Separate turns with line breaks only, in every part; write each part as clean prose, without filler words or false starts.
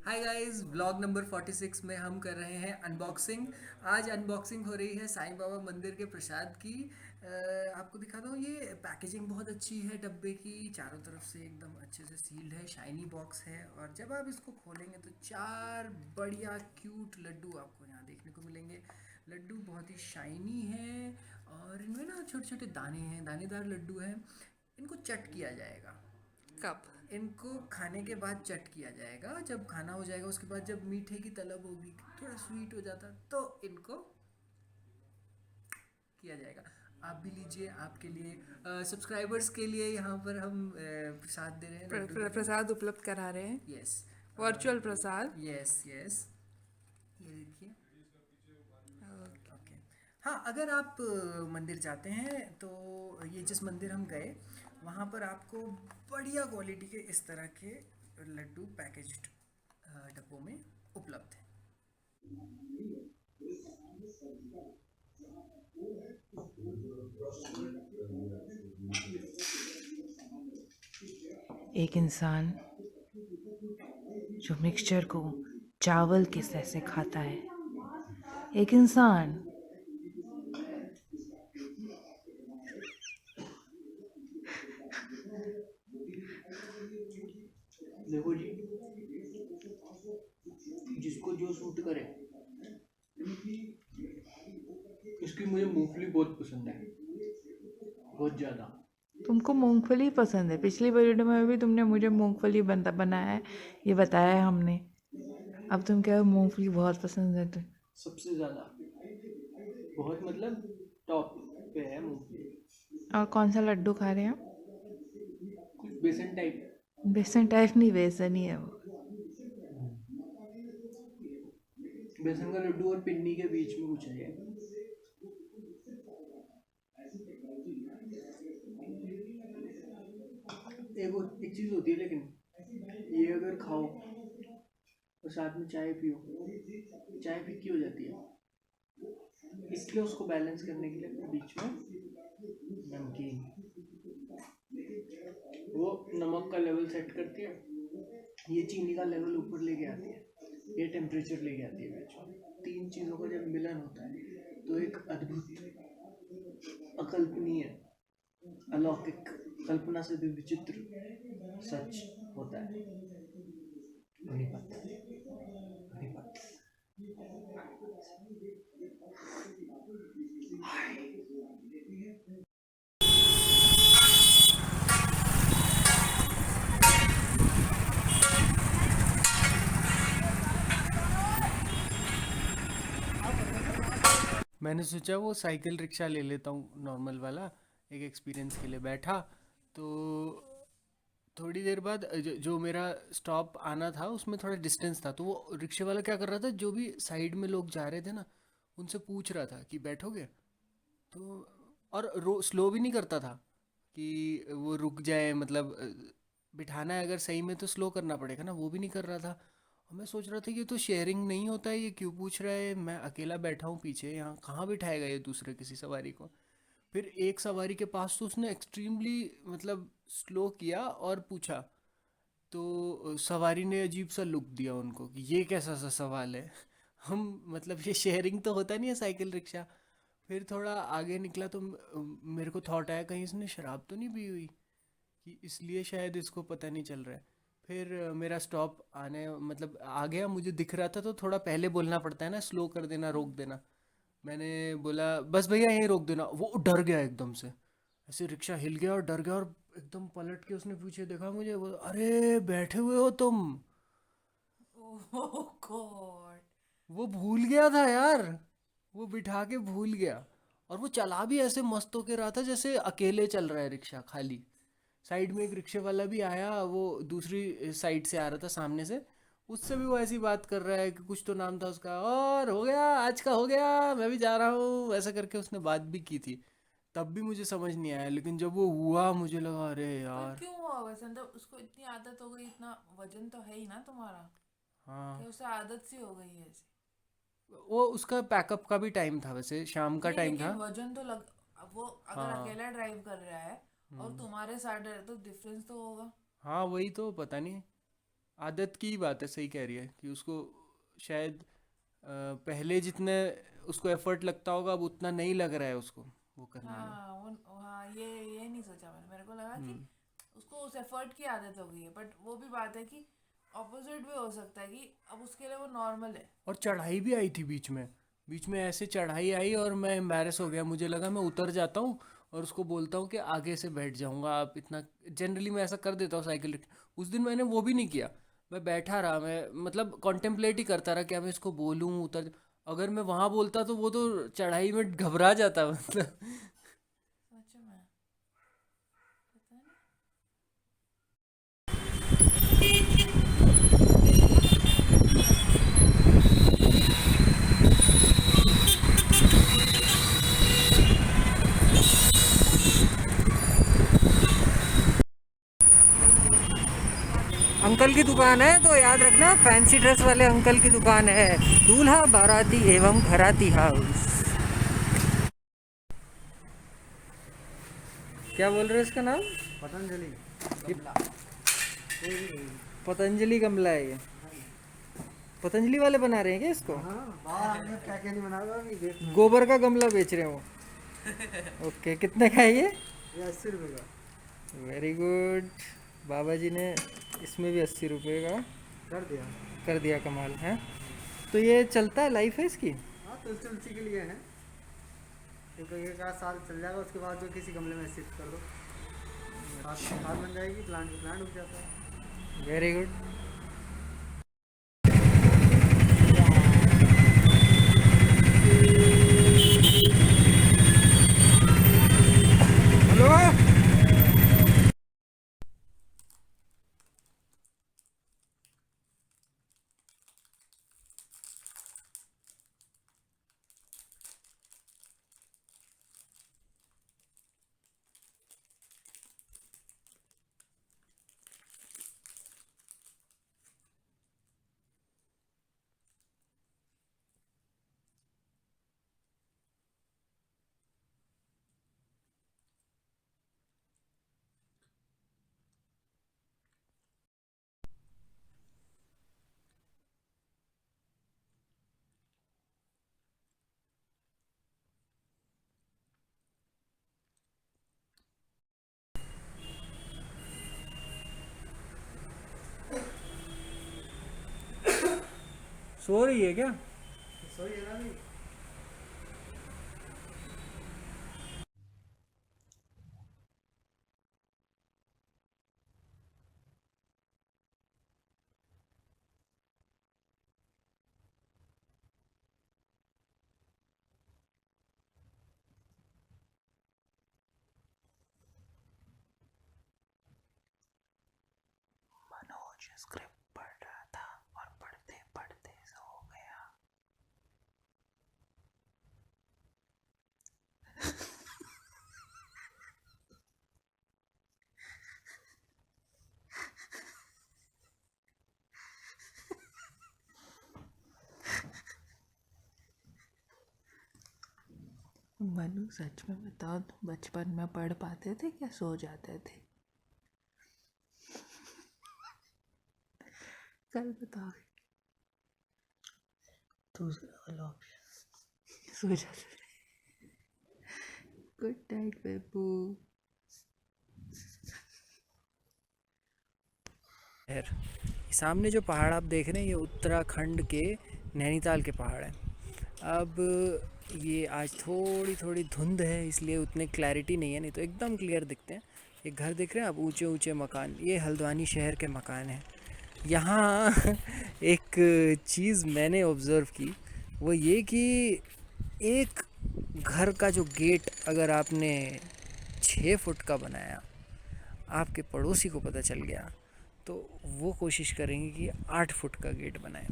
Hi guys, vlog number 46 में हम कर रहे हैं अनबॉक्सिंग। आज अनबॉक्सिंग हो रही है साईं बाबा मंदिर के प्रसाद की। आपको दिखा दूँ, ये पैकेजिंग बहुत अच्छी है डब्बे की, चारों तरफ से एकदम अच्छे से सील्ड है, शाइनी बॉक्स है। और जब आप इसको खोलेंगे तो चार बढ़िया क्यूट लड्डू आपको यहाँ देखने को मिलेंगे। लड्डू बहुत ही शाइनी है और इनमें ना छोटे छोटे दाने हैं, दानेदार लड्डू हैं। इनको चट किया जाएगा।
कब?
इनको खाने के बाद चट किया जाएगा। जब खाना हो जाएगा उसके बाद जब मीठे की तलब होगी, थोड़ा स्वीट हो जाता, तो इनको किया जाएगा। आप भी लीजिए, आपके लिए सब्सक्राइबर्स के लिए यहाँ पर हम प्रसाद दे रहे हैं, लड्डू दे रहे हैं।
प्रसाद उपलब्ध करा रहे हैं।
यस।
वर्चुअल प्रसाद।
यस यस, ये देखिए। ओके। हाँ, अगर आप मंदिर जाते हैं तो ये जिस मंदिर हम गए वहाँ पर आपको बढ़िया क्वालिटी के इस तरह के लड्डू पैकेज्ड डब्बों में उपलब्ध है।
एक इंसान जो मिक्सचर को चावल के जैसे खाता है। एक इंसान
देखो जी, जिसको जो सूट करे। इसकी मुझे मूंगफली बहुत पसंद है, बहुत ज़्यादा।
तुमको मूंगफली पसंद है। पिछली वीडियो में भी तुमने मुझे मूंगफली बनाया है, ये बताया है हमने। अब तुम कह रहे हो मूंगफली बहुत पसंद है तो।
सबसे ज़्यादा, बहुत मतलब टॉप पे है मूंगफली।
और कौन सा लड्डू खा रहे हैं?
कुछ बेसन टाइप।
बेसन टाइप नहीं, बेसन ही है वो।
बेसन का लड्डू और पिन्नी के बीच में कुछ है। एक चीज़ होती है लेकिन, ये अगर खाओ और साथ में चाय पियो, चाय फीकी हो जाती है। इसलिए उसको बैलेंस करने के लिए मैं बीच में नमकीन, वो नमक का लेवल सेट करती है, ये चीनी का लेवल ऊपर लेके आती है, ये टेम्परेचर लेके आती है बीच में। तीन चीज़ों का जब मिलन होता है तो एक अद्भुत, अकल्पनीय, अलौकिक, कल्पना से भी विचित्र सच होता है। अग्निपथ, अग्निपथ।
मैंने सोचा वो साइकिल रिक्शा ले लेता हूँ, नॉर्मल वाला, एक एक्सपीरियंस के लिए बैठा। तो थोड़ी देर बाद जो मेरा स्टॉप आना था उसमें थोड़ा डिस्टेंस था, तो वो रिक्शे वाला क्या कर रहा था, जो भी साइड में लोग जा रहे थे ना, उनसे पूछ रहा था कि बैठोगे। तो और स्लो भी नहीं करता था कि वो रुक जाए, मतलब बिठाना है अगर सही में तो स्लो करना पड़ेगा ना, वो भी नहीं कर रहा था। और मैं सोच रहा था कि ये तो शेयरिंग नहीं होता है, ये क्यों पूछ रहा है, मैं अकेला बैठा हूँ पीछे, यहाँ कहाँ बिठाएगा ये दूसरे किसी सवारी को। फिर एक सवारी के पास तो उसने एक्सट्रीमली मतलब स्लो किया और पूछा। तो सवारी ने अजीब सा लुक दिया उनको कि ये कैसा सा सवाल है। हम मतलब ये शेयरिंग तो होता नहीं है साइकिल रिक्शा। फिर थोड़ा आगे निकला तो मेरे को थॉट आया कहीं इसने शराब तो नहीं पी हुई, कि इसलिए शायद इसको पता नहीं चल रहा है। फिर मेरा स्टॉप आने मतलब आ गया, मुझे दिख रहा था, तो थोड़ा पहले बोलना पड़ता है ना, स्लो कर देना, रोक देना। मैंने बोला बस भैया यहीं रोक देना। वो डर गया एकदम से, ऐसे रिक्शा हिल गया और डर गया, और एकदम पलट के उसने पीछे देखा मुझे, वो अरे बैठे हुए हो तुम।
ओह गॉड।
वो भूल गया था यार, वो बिठा के भूल गया। और वो चला भी ऐसे मस्त होके रहा था जैसे अकेले चल रहा है रिक्शा खाली। साइड में एक रिक्शे वाला भी आया, वो दूसरी साइड से आ रहा था सामने से, उससे भी वो ऐसी बात कर रहा है कि कुछ तो नाम था उसका, और हो गया आज का, हो गया मैं भी जा रहा हूँ, ऐसा करके उसने बात भी की थी। तब भी मुझे समझ नहीं आया, लेकिन जब वो हुआ मुझे लगा अरे
पर
यार।
क्यों हुआ वैसे? मतलब उसको इतनी आदत हो गई, इतना वजन तो है ही ना तुम्हारा,
हाँ,
कि उसे आदत सी हो गई है ऐसी।
वो उसका पैकअप का भी टाइम था, वैसे शाम का
नहीं
टाइम था।
लेकिन वजन तो लग, अब वो अगर
हाँ।
अकेला ड्राइव कर रहा है और
हम्म।
तुम्हारे साथ है तो डिफरेंस तो होगा।
हाँ वही तो, पता नहीं। आदत की ही बात है, सही कह रही है कि उसको शायद पहले जितने उसको एफर्ट लगता होगा अब उतना नहीं लग रहा है उसको वो करने में।
हाँ वो हाँ ये नहीं सोचा मैंने, मेरे को लगा कि
हम्म।
उसको उस एफर्ट की आदत हो गई है, बट वो भी बात है कि ऑपोजिट भी हो सकता है कि अब उसके लिए वो नॉर्मल है।
और चढ़ाई भी आई थी बीच में ऐसे चढ़ाई आई और मैं एम्बैरस हो गया, मुझे लगा मैं उतर जाता हूँ और उसको बोलता हूँ कि आगे से बैठ जाऊँगा आप इतना। जनरली मैं ऐसा कर देता हूँ साइकिल। उस दिन मैंने वो भी नहीं किया, मैं बैठा रहा, मैं मतलब कॉन्टेम्पलेट ही करता रहा क्या मैं इसको बोलूँ उतर। अगर मैं वहाँ बोलता तो वो तो चढ़ाई में घबरा जाता मतलब।
सच में पता नहीं।
अंकल की दुकान है तो याद रखना, फैंसी ड्रेस वाले अंकल की दुकान है। दूल्हा बाराती एवं घराती हाउस। क्या बोल रहे हो इसका नाम?
पतंजलि।
पतंजलि गमला है ये। पतंजलि वाले बना रहे हैं क्या इसको?
हाँ बाहर हमने पैकेज नहीं बना हुआ अभी देख।
गोबर का गमला बेच रहे हो? ओके, कितने का है ये?
ये 80 रुपये का
वेरी गुड। बाबा जी ने इसमें भी 80 रुपये का
कर दिया।
कर दिया, कमाल है। तो ये चलता है, लाइफ है इसकी?
हाँ तुलसी उलसी के लिए है, क्योंकि एक आध साल चल जाएगा, उसके बाद जो किसी गमले में शिफ्ट कर दो, खाद बन जाएगी, प्लांट की प्लांट उग जाता है।
Very good. हेलो। सो रही है क्या?
सही है ना अभी?
मनोज स्क्रिप्ट पढ़ रहा था और पढ़ते पढ़ते सो गया।
मनु सच में बताओ, तुम बचपन में पढ़ पाते थे क्या सो जाते थे? कल बताओ।
दूसरा वाला
सो जाते थे। गुड नाइट बेबू।
सामने जो पहाड़ आप देख रहे हैं ये उत्तराखंड के नैनीताल के पहाड़ हैं। अब ये आज थोड़ी थोड़ी धुंध है इसलिए उतने क्लैरिटी नहीं है, नहीं तो एकदम क्लियर दिखते हैं। ये घर देख रहे हैं आप, ऊंचे ऊंचे मकान, ये हल्द्वानी शहर के मकान हैं। यहाँ एक चीज़ मैंने ऑब्ज़र्व की, वो ये कि एक घर का जो गेट अगर आपने 6 फुट का बनाया, आपके पड़ोसी को पता चल गया तो वो कोशिश करेंगे कि 8 फुट का गेट बनाए।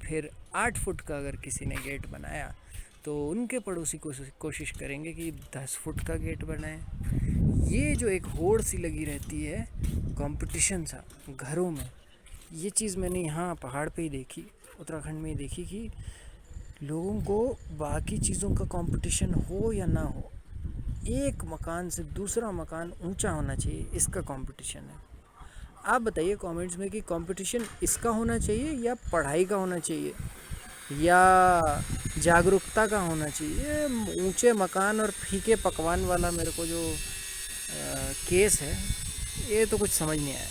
फिर 8 फुट का अगर किसी ने गेट बनाया तो उनके पड़ोसी कोशिश करेंगे कि 10 फुट का गेट बनाए। ये जो एक होड़ सी लगी रहती है, कंपटीशन सा घरों में, ये चीज़ मैंने यहाँ पहाड़ पे ही देखी, उत्तराखंड में ही देखी कि लोगों को बाकी चीज़ों का कंपटीशन हो या ना हो, एक मकान से दूसरा मकान ऊंचा होना चाहिए, इसका कंपटीशन है। आप बताइए कमेंट्स में कि कंपटीशन इसका होना चाहिए या पढ़ाई का होना चाहिए या जागरूकता का होना चाहिए। ये ऊंचे मकान और फीके पकवान वाला मेरे को जो केस है, ये तो कुछ समझ नहीं आया।